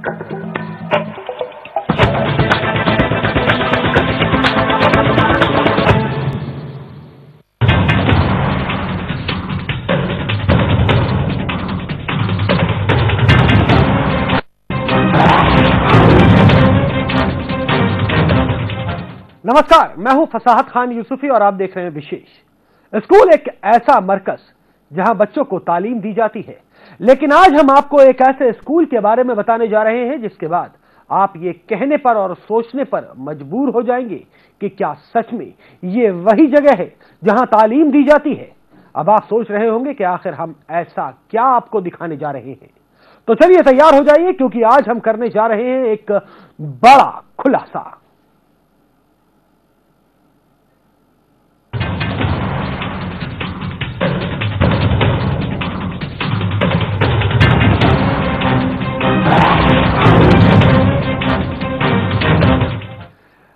नमस्कार, मैं हूं फसाहत खान यूसुफी और आप देख रहे हैं विशेष। स्कूल एक ऐसा मरकज जहां बच्चों को तालीम दी जाती है, लेकिन आज हम आपको एक ऐसे स्कूल के बारे में बताने जा रहे हैं जिसके बाद आप ये कहने पर और सोचने पर मजबूर हो जाएंगे कि क्या सच में ये वही जगह है जहां तालीम दी जाती है। अब आप सोच रहे होंगे कि आखिर हम ऐसा क्या आपको दिखाने जा रहे हैं, तो चलिए तैयार हो जाइए, क्योंकि आज हम करने जा रहे हैं एक बड़ा खुलासा।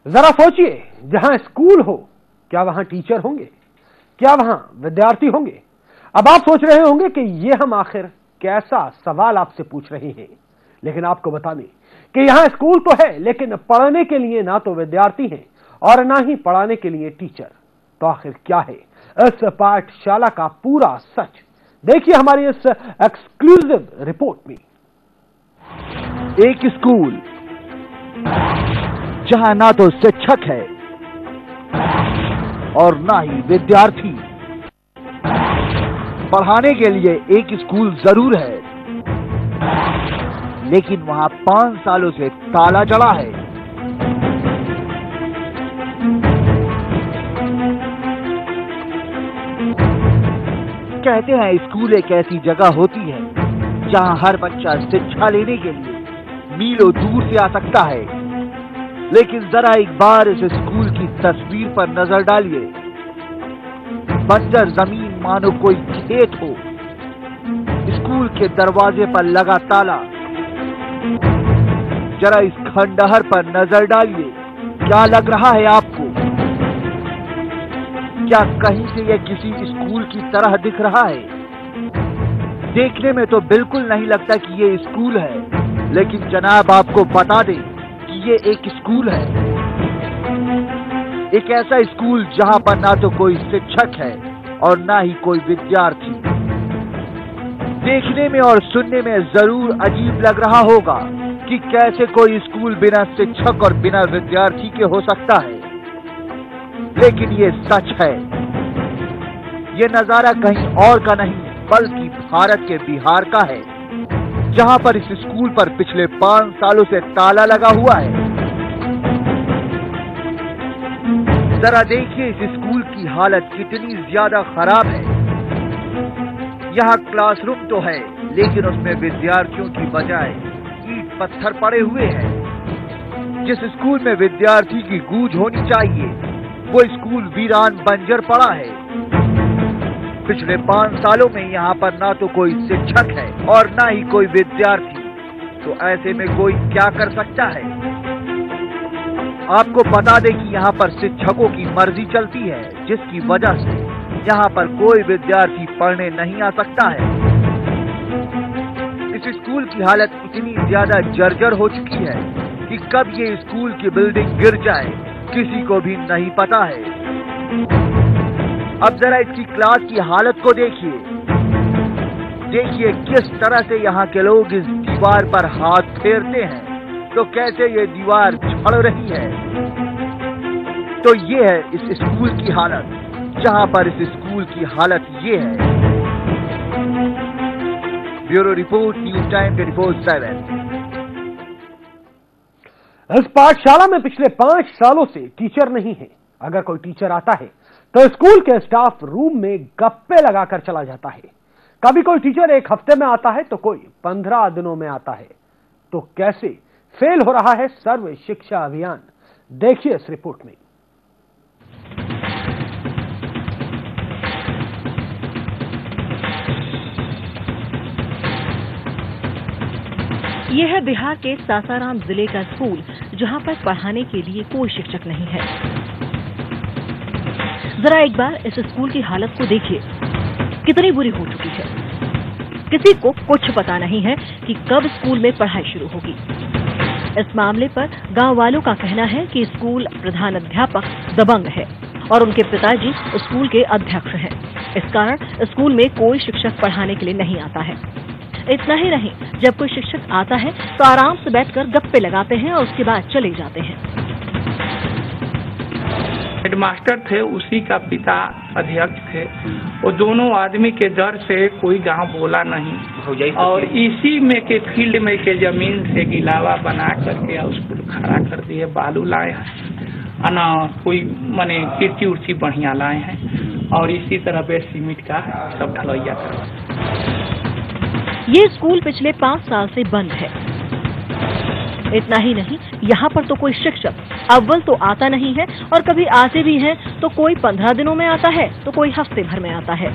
जरा सोचिए, जहां स्कूल हो क्या वहां टीचर होंगे, क्या वहां विद्यार्थी होंगे। अब आप सोच रहे होंगे कि ये हम आखिर कैसा सवाल आपसे पूछ रहे हैं, लेकिन आपको बता दें कि यहां स्कूल तो है, लेकिन पढ़ने के लिए ना तो विद्यार्थी हैं और ना ही पढ़ाने के लिए टीचर। तो आखिर क्या है इस पाठशाला का पूरा सच, देखिए हमारी इस एक्सक्लूसिव रिपोर्ट में। एक स्कूल जहां ना तो शिक्षक है और ना ही विद्यार्थी। पढ़ाने के लिए एक स्कूल जरूर है, लेकिन वहां 5 सालों से ताला जड़ा है। कहते हैं स्कूल एक ऐसी जगह होती है जहां हर बच्चा शिक्षा लेने के लिए मीलों दूर से आ सकता है। लेकिन जरा एक बार इस स्कूल की तस्वीर पर नजर डालिए। बंजर जमीन मानो कोई खेत हो। स्कूल के दरवाजे पर लगा ताला। जरा इस खंडहर पर नजर डालिए, क्या लग रहा है आपको? क्या कहीं से यह किसी स्कूल की तरह दिख रहा है? देखने में तो बिल्कुल नहीं लगता कि ये स्कूल है, लेकिन जनाब आपको बता दें कि ये एक स्कूल है। एक ऐसा स्कूल जहां पर ना तो कोई शिक्षक है और ना ही कोई विद्यार्थी। देखने में और सुनने में जरूर अजीब लग रहा होगा कि कैसे कोई स्कूल बिना शिक्षक और बिना विद्यार्थी के हो सकता है, लेकिन ये सच है। ये नजारा कहीं और का नहीं बल्कि भारत के बिहार का है, जहां पर इस स्कूल पर पिछले 5 सालों से ताला लगा हुआ है। जरा देखिए इस स्कूल की हालत कितनी ज्यादा खराब है। यहाँ क्लासरूम तो है, लेकिन उसमें विद्यार्थियों की बजाय ईंट पत्थर पड़े हुए हैं। जिस स्कूल में विद्यार्थी की गूंज होनी चाहिए, वो स्कूल वीरान बंजर पड़ा है। पिछले 5 सालों में यहाँ पर ना तो कोई शिक्षक है और ना ही कोई विद्यार्थी। तो ऐसे में कोई क्या कर सकता है? आपको बता दें कि यहाँ पर शिक्षकों की मर्जी चलती है, जिसकी वजह से यहाँ पर कोई विद्यार्थी पढ़ने नहीं आ सकता है। इस स्कूल की हालत इतनी ज्यादा जर्जर हो चुकी है कि कब ये स्कूल की बिल्डिंग गिर जाए किसी को भी नहीं पता है। अब जरा इसकी क्लास की हालत को देखिए। देखिए किस तरह से यहाँ के लोग इस दीवार पर हाथ फेरते हैं, तो कैसे ये दीवार झड़ रही है। तो ये है इस स्कूल की हालत, जहाँ पर इस स्कूल की हालत ये है। Bureau report, news time 24/7। इस पाठशाला में पिछले 5 सालों से टीचर नहीं है। अगर कोई टीचर आता है तो स्कूल के स्टाफ रूम में गप्पे लगाकर चला जाता है। कभी कोई टीचर 1 हफ्ते में आता है तो कोई 15 दिनों में आता है। तो कैसे फेल हो रहा है सर्व शिक्षा अभियान, देखिए इस रिपोर्ट में। यह है बिहार के सासाराम जिले का स्कूल, जहां पर पढ़ाने के लिए कोई शिक्षक नहीं है। जरा एक बार इस स्कूल की हालत को देखिए, कितनी बुरी हो चुकी है। किसी को कुछ पता नहीं है कि कब स्कूल में पढ़ाई शुरू होगी। इस मामले पर गांव वालों का कहना है कि स्कूल प्रधानाध्यापक दबंग है और उनके पिताजी स्कूल के अध्यक्ष हैं। इस कारण स्कूल में कोई शिक्षक पढ़ाने के लिए नहीं आता है। इतना ही नहीं, जब कोई शिक्षक आता है तो आराम से बैठकर गप्पे लगाते हैं और उसके बाद चले जाते हैं। हेडमास्टर थे, उसी का पिता अध्यक्ष थे। वो दोनों आदमी के डर से कोई गांव बोला नहीं और इसी में के फील्ड में के जमीन से गिलावा बना करके स्कूल खड़ा कर दिए। बालू लाए हैं ना, कोई माने कीर्ति उर्ची बढ़िया लाए हैं और इसी तरह पे सीमेंट का सब ढलैया करवा। ये स्कूल पिछले 5 साल से बंद है। इतना ही नहीं, यहाँ पर तो कोई शिक्षक अव्वल तो आता नहीं है और कभी आते भी हैं तो कोई 15 दिनों में आता है तो कोई हफ्ते भर में आता है।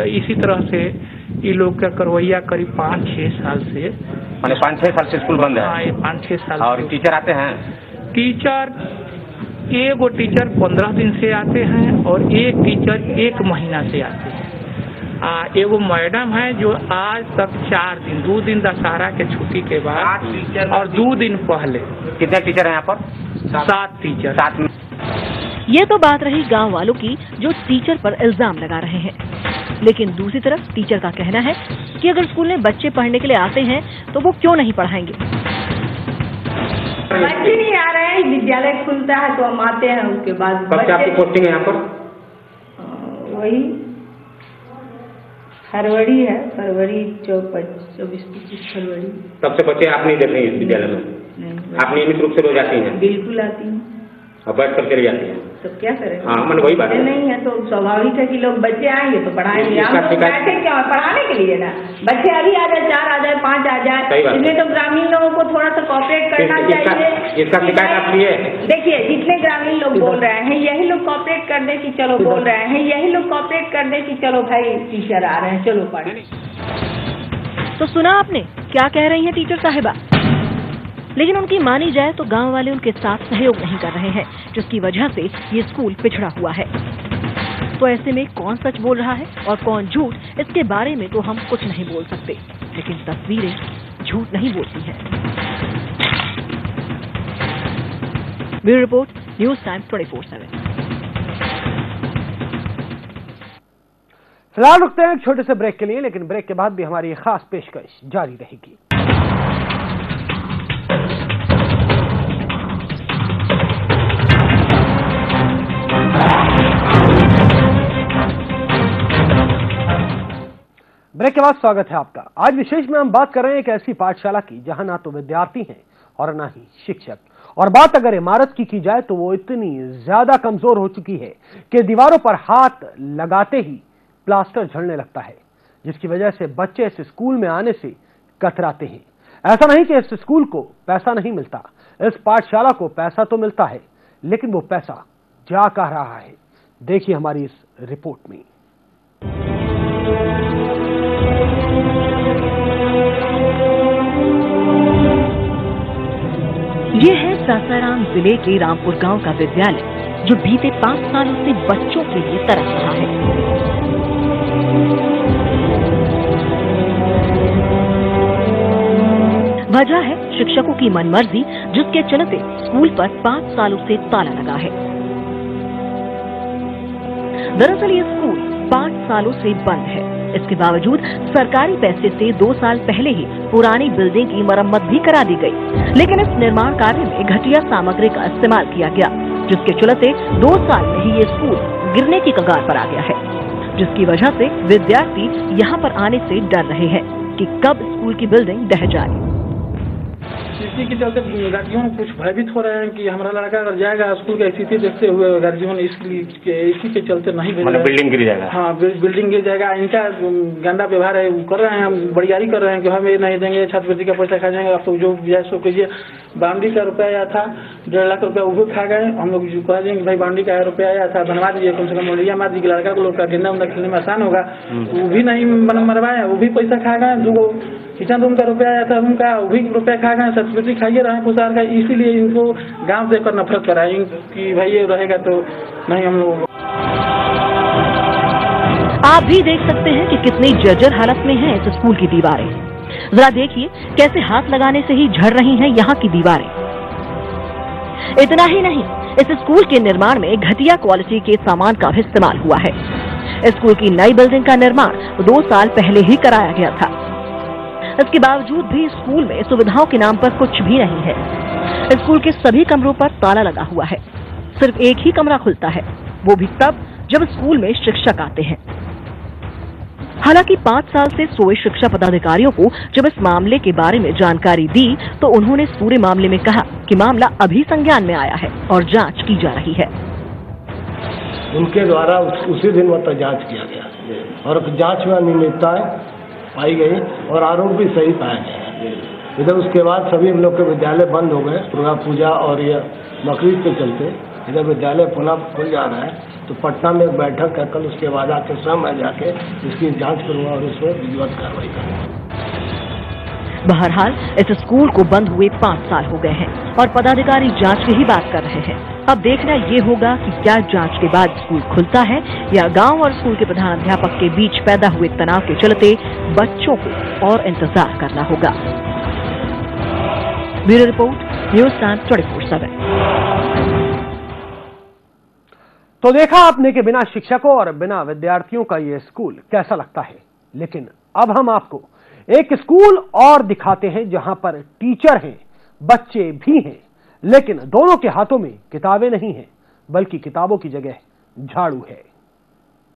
इसी तरह से ये लोग का करवैया करीब 5-6 साल से, मैंने 5-6 साल से स्कूल बंद है। हाँ, 5-6 साल। और टीचर आते हैं? टीचर, एक टीचर 15 दिन से आते हैं और एक टीचर 1 महीना से आते हैं। एगो मैडम है जो आज तक 4 दिन, 2 दिन दशहरा के छुट्टी के बाद और 2 दिन पहले। कितने टीचर हैं यहाँ पर? 7 टीचर। 7 में। ये तो बात रही गांव वालों की जो टीचर पर इल्जाम लगा रहे हैं, लेकिन दूसरी तरफ टीचर का कहना है कि अगर स्कूल में बच्चे पढ़ने के लिए आते हैं तो वो क्यों नहीं पढ़ाएंगे। बच्चे नहीं आ रहे हैं, विद्यालय खुलता है तो हम आते हैं। उसके बाद कब से आपकी पोस्टिंग है यहाँ पर? वही फरवरी है, फरवरी 24-25 फरवरी। तब से बच्चे आप नहीं देख रही हैं विद्यालय में? नहीं। आप नियमित रूप से रोज आती हैं? बिल्कुल आती हूँ। और बैठ कर चले जाती हैं? तो क्या करें? हाँ, मैंने वही बात नहीं है तो स्वाभाविक है कि लोग बच्चे आएंगे तो पढ़ाएंगे। हम लोग बैठे क्या पढ़ाने के लिए ना, बच्चे अभी आ जाए, 4 आ जाए, 5 आ जाए, इसमें तो ग्रामीण लोगों को थोड़ा सा कॉपरेट करना चाहिए। इसका शिकायत आपकी है? देखिए, जितने ग्रामीण लोग बोल रहे हैं यही लोग कॉपरेट कर दे कि चलो बोल रहे हैं, यही लोग कॉपरेट कर दे कि चलो भाई टीचर आ रहे हैं, चलो पढ़े। तो सुना आपने क्या कह रही हैं टीचर साहिबा। लेकिन उनकी मानी जाए तो गांव वाले उनके साथ सहयोग नहीं कर रहे हैं, जिसकी वजह से ये स्कूल पिछड़ा हुआ है। तो ऐसे में कौन सच बोल रहा है और कौन झूठ, इसके बारे में तो हम कुछ नहीं बोल सकते, लेकिन तस्वीरें झूठ नहीं बोलती हैं। Bureau report, news time 24/7। फिलहाल रुकते हैं एक छोटे से ब्रेक के लिए, लेकिन ब्रेक के बाद भी हमारी खास पेशकश जारी रहेगी। ब्रेक के बाद स्वागत है आपका। आज विशेष में हम बात कर रहे हैं एक ऐसी पाठशाला की जहां ना तो विद्यार्थी हैं और ना ही शिक्षक। और बात अगर इमारत की जाए तो वो इतनी ज्यादा कमजोर हो चुकी है कि दीवारों पर हाथ लगाते ही प्लास्टर झड़ने लगता है, जिसकी वजह से बच्चे इस स्कूल में आने से कतराते हैं। ऐसा नहीं कि इस स्कूल को पैसा नहीं मिलता, इस पाठशाला को पैसा तो मिलता है, लेकिन वो पैसा जा कहाँ रहा है, देखिए हमारी इस रिपोर्ट में। ये है सासाराम जिले के रामपुर गांव का विद्यालय, जो बीते 5 सालों से बच्चों के लिए तरस रहा है। वजह है शिक्षकों की मनमर्जी, जिसके चलते स्कूल पर 5 सालों से ताला लगा है। दरअसल ये स्कूल 5 सालों से बंद है। इसके बावजूद सरकारी पैसे से 2 साल पहले ही पुरानी बिल्डिंग की मरम्मत भी करा दी गई, लेकिन इस निर्माण कार्य में घटिया सामग्री का इस्तेमाल किया गया, जिसके चलते 2 साल में ही ये स्कूल गिरने की कगार पर आ गया है, जिसकी वजह से विद्यार्थी यहाँ पर आने से डर रहे हैं कि कब स्कूल की बिल्डिंग ढह जाए। इसी के चलते गार्जियन कुछ भयभीत हो रहे हैं कि हमारा लड़का अगर जाएगा स्कूल की स्थिति देखते हुए गार्जियन इसी के चलते नहीं भेज रहे हैं। बिल्डिंग गिर जाएगा। हाँ, बिल्डिंग गिर जाएगा। इनका गंदा व्यवहार है, कर रहे हैं, हम बड़ियारी कर रहे हैं कि हमें नहीं देंगे, छात्रवृत्ति का पैसा खा जाएंगे, आप तो जो सो कीजिए। बाउंड्री का रुपया आया था 1.5 लाख रुपया, वो भी खा गए। हम लोग कह देंगे भाई बाउंड्री का रुपया आया था, बनवा दीजिए, कम से कम मोलिया मार दीजिए, लड़का को लोग का गेंदा उंदा खेलने में आसान होगा। वो भी नहीं मरवाया, वो भी पैसा खा गए। 2 किचन रूम का रुपया आया था उनका, वो भी रुपया खा गए। छात्रवृत्ति खाइए रहे पुसार का, इसीलिए इनको गांव से कर नफरत कराएं कि भाई ये रहेगा तो नहीं हम लोग। आप भी देख सकते हैं कि कितनी जर्जर हालत में है इस स्कूल की दीवारें। जरा देखिए कैसे हाथ लगाने से ही झड़ रही हैं यहाँ की दीवारें। इतना ही नहीं, इस स्कूल के निर्माण में घटिया क्वालिटी के सामान का भी इस्तेमाल हुआ है। स्कूल की नई बिल्डिंग का निर्माण 2 साल पहले ही कराया गया था। इसके बावजूद भी स्कूल में सुविधाओं के नाम पर कुछ भी नहीं है। स्कूल के सभी कमरों पर ताला लगा हुआ है। सिर्फ एक ही कमरा खुलता है, वो भी तब जब स्कूल में शिक्षक आते हैं। हालांकि 5 साल से सोए शिक्षा पदाधिकारियों को जब इस मामले के बारे में जानकारी दी तो उन्होंने इस पूरे मामले में कहा कि मामला अभी संज्ञान में आया है और जांच की जा रही है। उनके द्वारा उसी दिन मतलब जांच किया गया और जांच में अनियमितताएं पाई गई और आरोप भी सही पाया गया। इधर उसके बाद सभी हम लोग के विद्यालय बंद हो गए। दुर्गा पूजा और ये बकरीद के चलते इधर विद्यालय पुनः खुल जा रहा है। तो पटना में एक बैठक है, कल उसके बाद आके स्वयं मैं जाके इसकी जांच करूंगा और उसमें विधिवत कार्रवाई करूंगा। बहरहाल इस स्कूल को बंद हुए 5 साल हो गए हैं और पदाधिकारी जांच की ही बात कर रहे हैं। अब देखना ये होगा कि क्या जांच के बाद स्कूल खुलता है या गांव और स्कूल के प्रधानाध्यापक के बीच पैदा हुए तनाव के चलते बच्चों को और इंतजार करना होगा। Bureau report, news time 24/7। तो देखा आपने कि बिना शिक्षकों और बिना विद्यार्थियों का ये स्कूल कैसा लगता है। लेकिन अब हम आपको एक स्कूल और दिखाते हैं जहां पर टीचर हैं, बच्चे भी हैं, लेकिन दोनों के हाथों में किताबें नहीं हैं, बल्कि किताबों की जगह झाड़ू है।